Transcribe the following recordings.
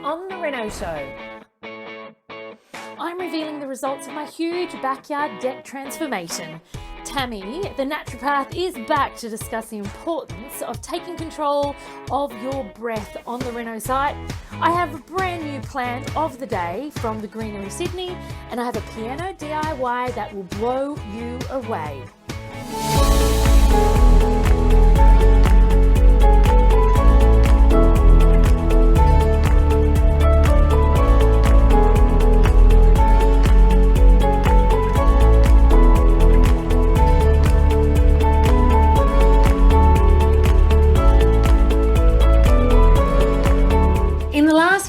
on the Reno Show. I'm revealing the results of my huge backyard deck transformation. Tammy, the naturopath, is back to discuss the importance of taking control of your breath on the Reno site. I have a brand new plant of the day from the Greenery Sydney, and I have a piano DIY that will blow you away.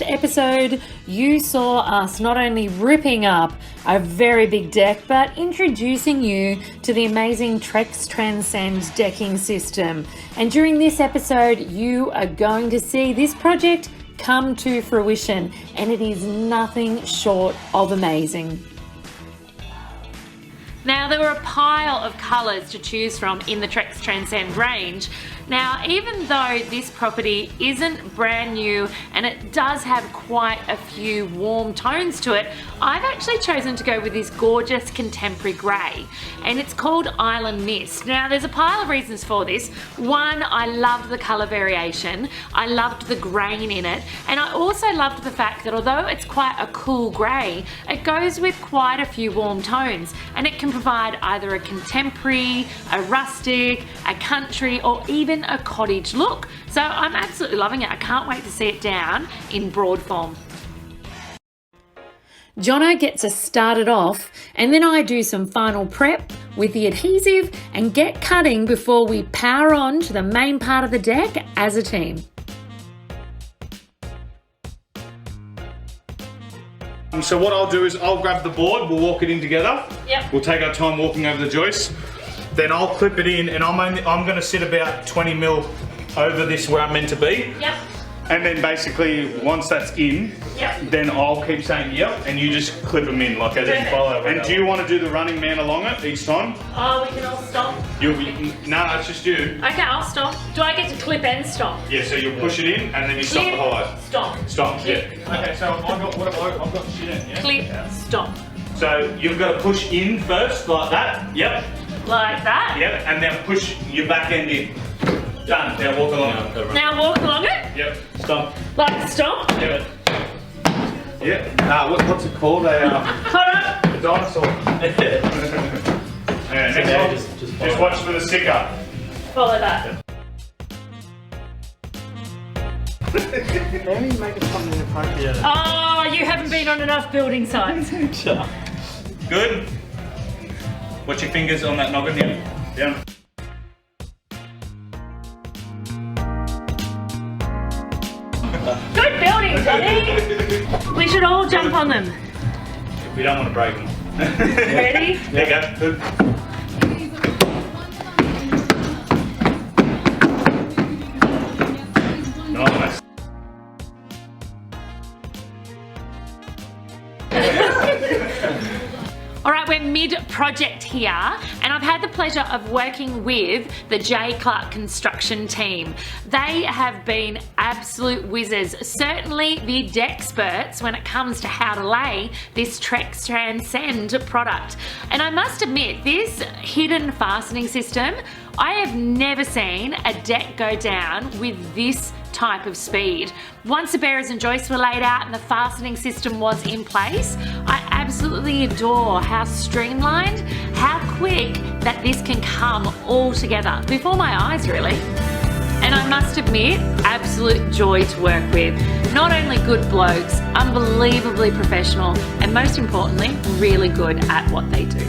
Episode, you saw us not only ripping up a very big deck, but introducing you to the amazing Trex Transcend decking system. And during this episode, you are going to see this project come to fruition, and it is nothing short of amazing. Now, there were a pile of colours to choose from in the Trex Transcend range. Now, even though this property isn't brand new and it does have quite a few warm tones to it, I've actually chosen to go with this gorgeous contemporary grey, and it's called Island Mist. Now, there's a pile of reasons for this. One, I loved the colour variation, I loved the grain in it, and I also loved the fact that although it's quite a cool grey, it goes with quite a few warm tones, and it can provide either a contemporary, a rustic, a country, or even a cottage look. So I'm absolutely loving it. I can't wait to see it down in broad form. Jono gets us started off, and then I do some final prep with the adhesive and get cutting before we power on to the main part of the deck as a team. So what I'll do is I'll grab the board, we'll walk it in together. Yep. We'll take our time walking over the joists. Then I'll clip it in, and I'm going to sit about 20 mil over this where I'm meant to be. Yep. And then basically once that's in, then I'll keep saying yep, and you just clip them in like as you follow. And do you want to do the running man along it each time? Oh, we can all stop. No, it's just you. Okay, I'll stop. Do I get to clip and stop? Yeah, so you'll push it in and then you stop the hollow. Stop. Stop, yeah. Okay, so I've got shit in, yeah? Clip, stop. So you've got to push in first, like that, yep. Like that? Yep, and then push your back end in. Done, now walk along it. Now walk along it? Yep, stop. Like stop? Yep. Yep, what's it called? Hold on. A dinosaur. Yeah, next one, just watch for the sticker. Follow that. Maybe make it something inappropriate. Oh, you haven't been on enough building sites. Good. Watch your fingers on that noggin, yeah. Down. Good building, Johnny. We should all jump on them. We don't want to break them. Ready? There you go. Good. Nice. All right, we're mid-project here, and I've had the pleasure of working with the J. Clark construction team. They have been absolute whizzes, certainly the experts when it comes to how to lay this Trex Transcend product. And I must admit, this hidden fastening system, I have never seen a deck go down with this type of speed. Once the bearers and joists were laid out and the fastening system was in place, I absolutely adore how streamlined, how quick that this can come all together before my eyes, really. And I must admit, absolute joy to work with. Not only good blokes, unbelievably professional, and most importantly, really good at what they do.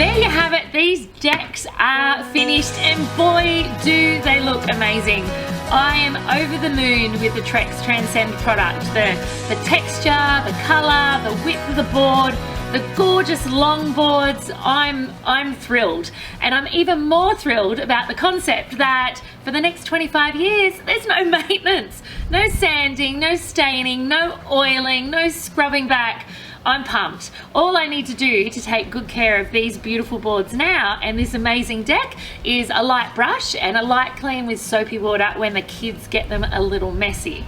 There you have it. These decks are finished, and boy do they look amazing. I am over the moon with the Trex Transcend product. The texture, the colour, the width of the board, the gorgeous long boards. I'm thrilled. And I'm even more thrilled about the concept that for the next 25 years, there's no maintenance. No sanding, no staining, no oiling, no scrubbing back. I'm pumped. All I need to do to take good care of these beautiful boards now and this amazing deck is a light brush and a light clean with soapy water when the kids get them a little messy.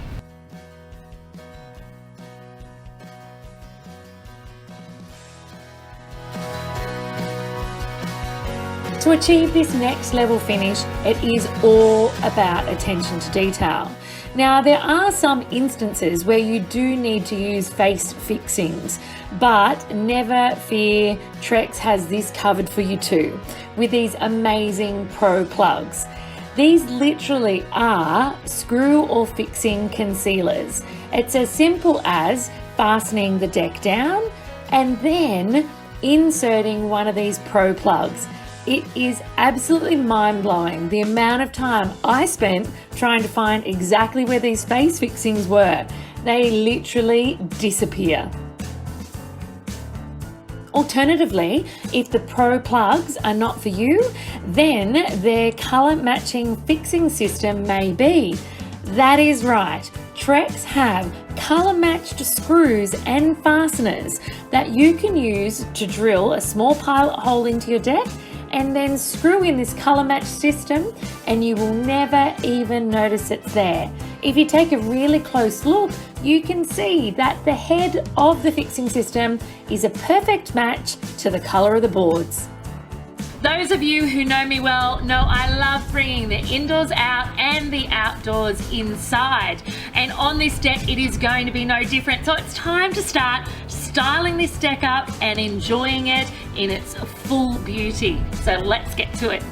To achieve this next level finish, it is all about attention to detail. Now, there are some instances where you do need to use face fixings, but never fear, Trex has this covered for you too, with these amazing pro plugs. These literally are screw or fixing concealers. It's as simple as fastening the deck down and then inserting one of these pro plugs. It is absolutely mind-blowing the amount of time I spent trying to find exactly where these face fixings were. They literally disappear. Alternatively, if the pro plugs are not for you, then their colour matching fixing system may be. That is right, Trex have colour matched screws and fasteners that you can use to drill a small pilot hole into your deck and then screw in this colour match system and you will never even notice it's there. If you take a really close look, you can see that the head of the fixing system is a perfect match to the colour of the boards. Those of you who know me well know I love bringing the indoors out and the outdoors inside. And on this deck, it is going to be no different. So it's time to start styling this deck up and enjoying it in its full beauty. So let's get to it.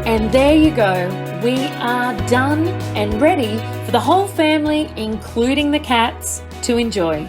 And there you go, we are done and ready for the whole family, including the cats, to enjoy.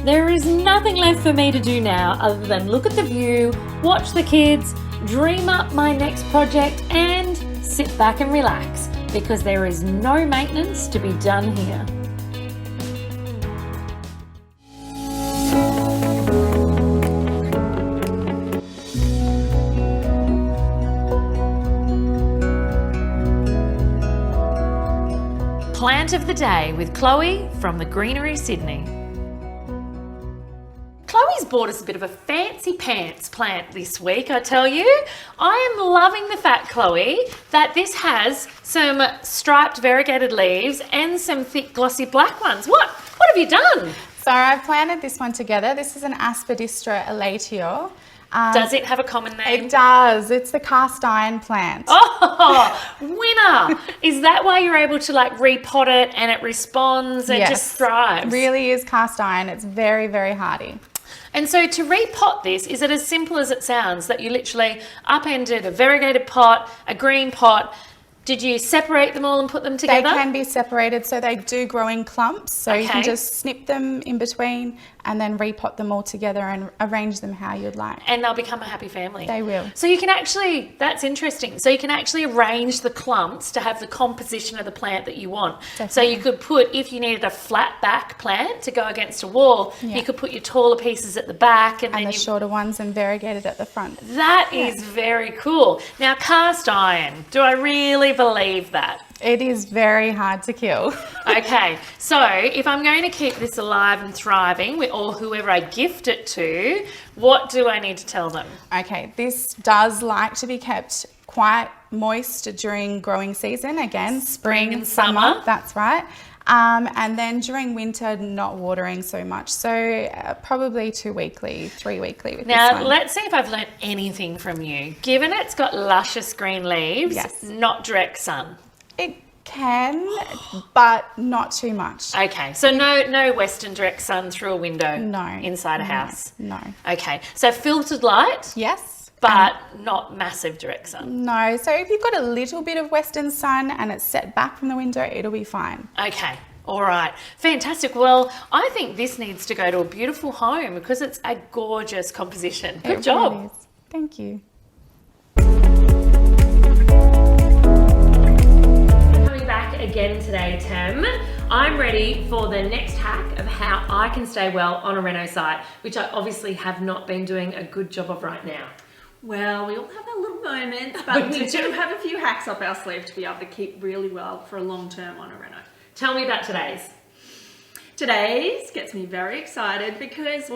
There is nothing left for me to do now other than look at the view, watch the kids, dream up my next project and sit back and relax because there is no maintenance to be done here. Plant of the Day with Chloe from the Greenery Sydney. Chloe's bought us a bit of a fancy pants plant this week, I tell you. I am loving the fact, Chloe, that this has some striped variegated leaves and some thick glossy black ones. What have you done? So I've planted this one together. This is an Aspidistra elatior. Does it have a common name? It does. It's the cast iron plant. Oh, winner! Is that why you're able to like repot it and it responds and just thrives? It really is cast iron. It's very, very hardy. And so to repot this, is it as simple as it sounds that you literally upended a variegated pot, a green pot? Did you separate them all and put them together? They can be separated, so they do grow in clumps. So you can just snip them in between and then repot them all together and arrange them how you'd like. And they'll become a happy family. They will. So you can actually, that's interesting. So you can actually arrange the clumps to have the composition of the plant that you want. Definitely. So you could put, if you needed a flat back plant to go against a wall, you could put your taller pieces at the back and then the shorter ones and variegated at the front. That is very cool. Now, cast iron, do I really believe that? It is very hard to kill. Okay, so if I'm going to keep this alive and thriving, or whoever I gift it to, what do I need to tell them? Okay, this does like to be kept quite moist during growing season. Again, spring and summer. That's right. And then during winter, not watering so much. So probably 2 weekly, 3 weekly with this one. Now, let's see if I've learnt anything from you. Given it's got luscious green leaves, not direct sun. It can, but not too much. Okay, so no western direct sun through a window. No. Inside a house. No. Okay, so filtered light. Yes. But not massive direct sun. No, so if you've got a little bit of western sun and it's set back from the window, it'll be fine. Okay, all right, fantastic. Well, I think this needs to go to a beautiful home because it's a gorgeous composition. Good job. Really is. Thank you. Again today, Tam. I'm ready for the next hack of how I can stay well on a Reno site, which I obviously have not been doing a good job of right now. Well, we all have our little moments, but we do have a few hacks up our sleeve to be able to keep really well for a long term on a Reno. Tell me about today's. Today's gets me very excited because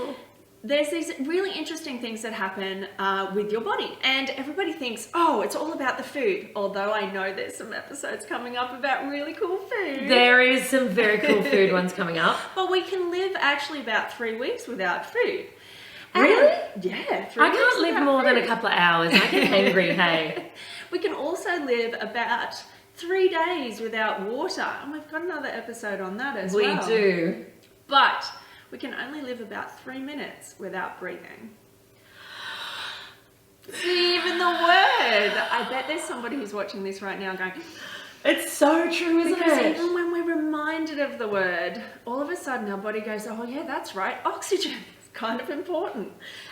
there's these really interesting things that happen with your body, and everybody thinks, oh, it's all about the food, although I know there's some episodes coming up about really cool food. There is some very cool food ones coming up. But we can live actually about 3 weeks without food. Really? Yeah. I can't live more than a couple of hours. I get hangry, hey. We can also live about 3 days without water, and we've got another episode on that as well. We do. But we can only live about 3 minutes without breathing. See, even the word. I bet there's somebody who's watching this right now going, it's so true, isn't because it? even when we're reminded of the word, all of a sudden our body goes, oh yeah, that's right, oxygen is kind of important.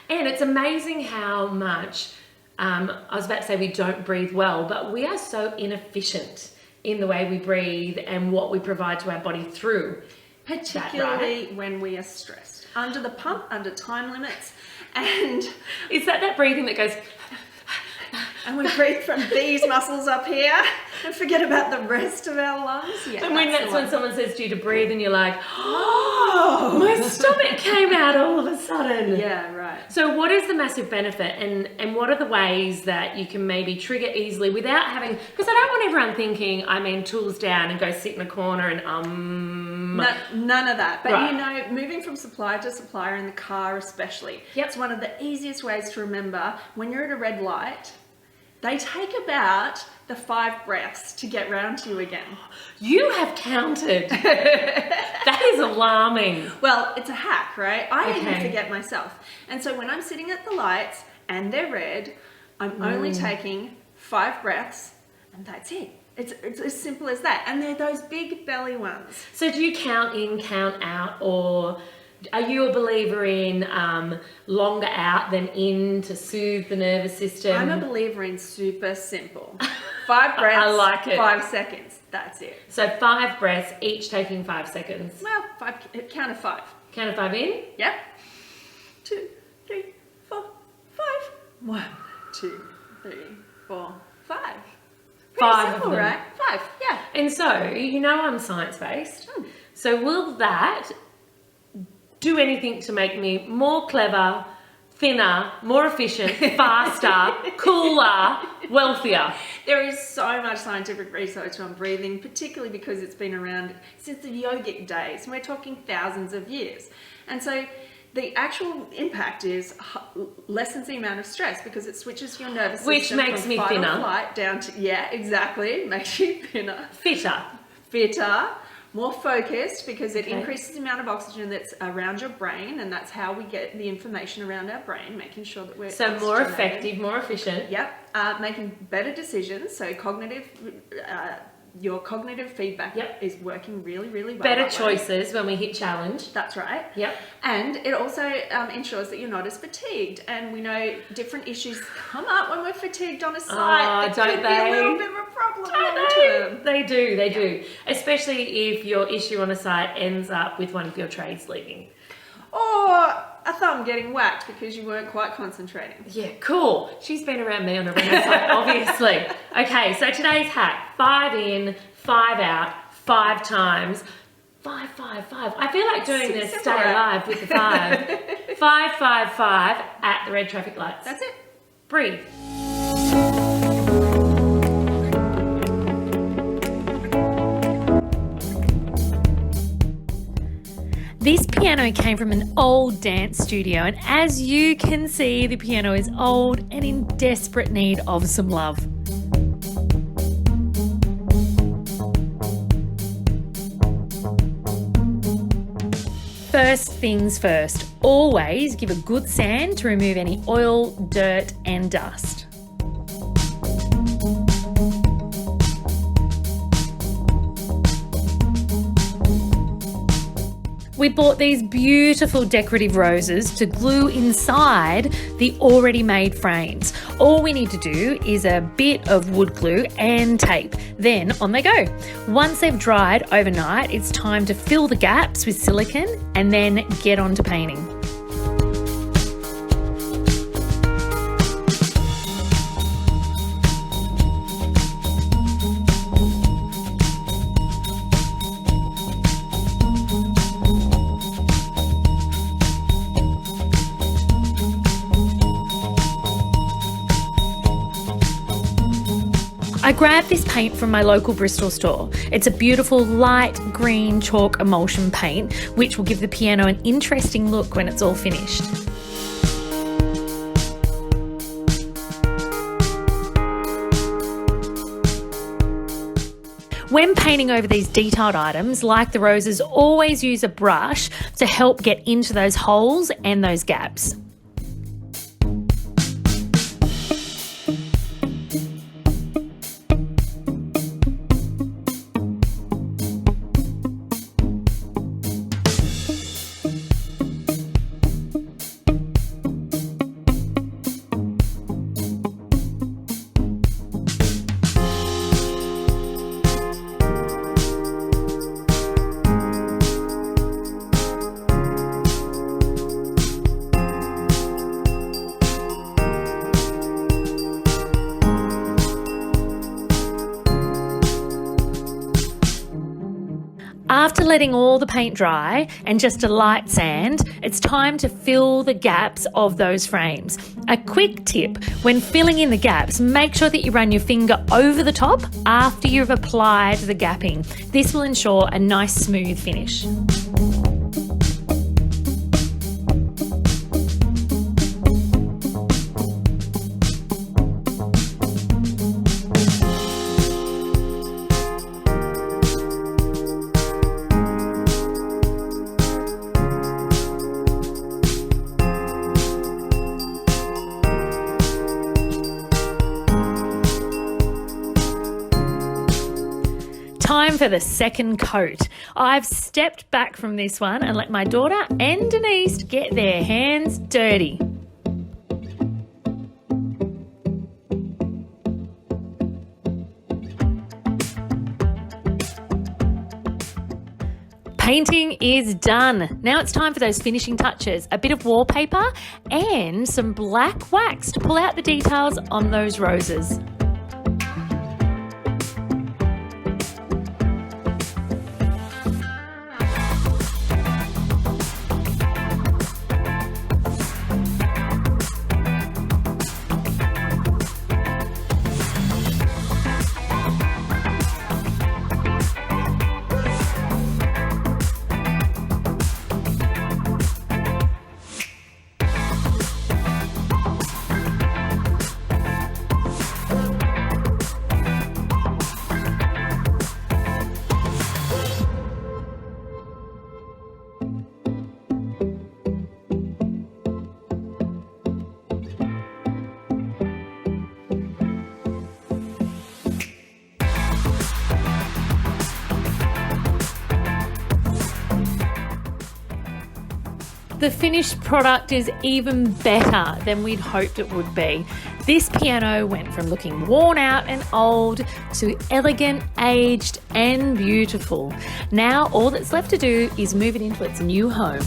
And it's amazing how much, I was about to say we don't breathe well, but we are so inefficient in the way we breathe and what we provide to our body through. Particularly when we are stressed. Under the pump, under time limits, and is that breathing that goes and we breathe from these muscles up here and forget about the rest of our lungs. Yeah, and that's when someone says to you to breathe and you're like, oh, my stomach came out all of a sudden. Yeah, right. So what is the massive benefit, and what are the ways that you can maybe trigger easily without having, because I don't want everyone thinking I'm in tools down and go sit in a corner and none of that. But right. you know, moving from supplier to supplier in the car especially, it's one of the easiest ways to remember when you're at a red light. They take about the 5 breaths to get round to you again. You have counted. That is alarming. Well, it's a hack, right? I even forget myself. And so when I'm sitting at the lights and they're red, I'm only taking 5 breaths and that's it. It's as simple as that. And they're those big belly ones. So do you count in, count out, or are you a believer in longer out than in to soothe the nervous system? I'm a believer in super simple. 5 breaths, I like it. 5 seconds. That's it. So 5 breaths, each taking 5 seconds. Well, count of 5. Count of 5 in? Yep. 2, 3, 4, 5. 1, 2, 3, 4, 5. Pretty 5 simple, of them. right? 5, yeah. And so, you know I'm science-based. So will that do anything to make me more clever, thinner, more efficient, faster, cooler, wealthier. There is so much scientific research on breathing, particularly because it's been around since the yogic days. We're talking thousands of years. And so the actual impact is lessens the amount of stress because it switches your nervous system Which makes from me fight thinner. or flight down to, yeah, exactly, makes you thinner. Fitter, more focused because it increases the amount of oxygen that's around your brain, and that's how we get the information around our brain, making sure that we're So more oxygenated. effective, more efficient. Yep, making better decisions. So your cognitive feedback is working really, really well. Better choices when we hit challenge. That's right. Yep. And it also ensures that you're not as fatigued. And we know different issues come up when we're fatigued on a site. Don't Could be a little bit of a problem long term. They do. Especially if your issue on a site ends up with one of your trades leaving. Or a thumb getting whacked because you weren't quite concentrating. Yeah, cool. She's been around me on a Reno site, obviously. Okay, so today's hack: 5 in, 5 out, 5 times. 5, 5, 5. I feel like doing this stay alive with the 5. 5, 5, 5 at the red traffic lights. That's it. Breathe. This piano came from an old dance studio, and as you can see, the piano is old and in desperate need of some love. First things first, always give a good sand to remove any oil, dirt and dust. We bought these beautiful decorative roses to glue inside the already made frames. All we need to do is a bit of wood glue and tape. Then on they go. Once they've dried overnight, it's time to fill the gaps with silicone and then get on to painting. I grabbed this paint from my local Bristol store. It's a beautiful light green chalk emulsion paint, which will give the piano an interesting look when it's all finished. When painting over these detailed items, like the roses, always use a brush to help get into those holes and those gaps. After letting all the paint dry and just a light sand, it's time to fill the gaps of those frames. A quick tip: when filling in the gaps, make sure that you run your finger over the top after you've applied the gapping. This will ensure a nice smooth finish. Time for the second coat. I've stepped back from this one and let my daughter and Denise get their hands dirty. Painting is done. Now it's time for those finishing touches. A bit of wallpaper and some black wax to pull out the details on those roses. The finished product is even better than we'd hoped it would be. This piano went from looking worn out and old to elegant, aged and beautiful. Now all that's left to do is move it into its new home.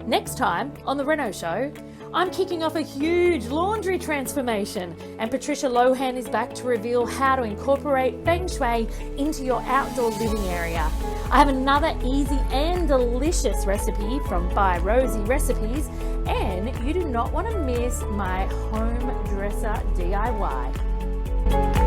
Next time on the Reno Show, I'm kicking off a huge laundry transformation, and Patricia Lohan is back to reveal how to incorporate Feng Shui into your outdoor living area. I have another easy and delicious recipe from By Rosie Recipes, and you do not want to miss my home dresser DIY.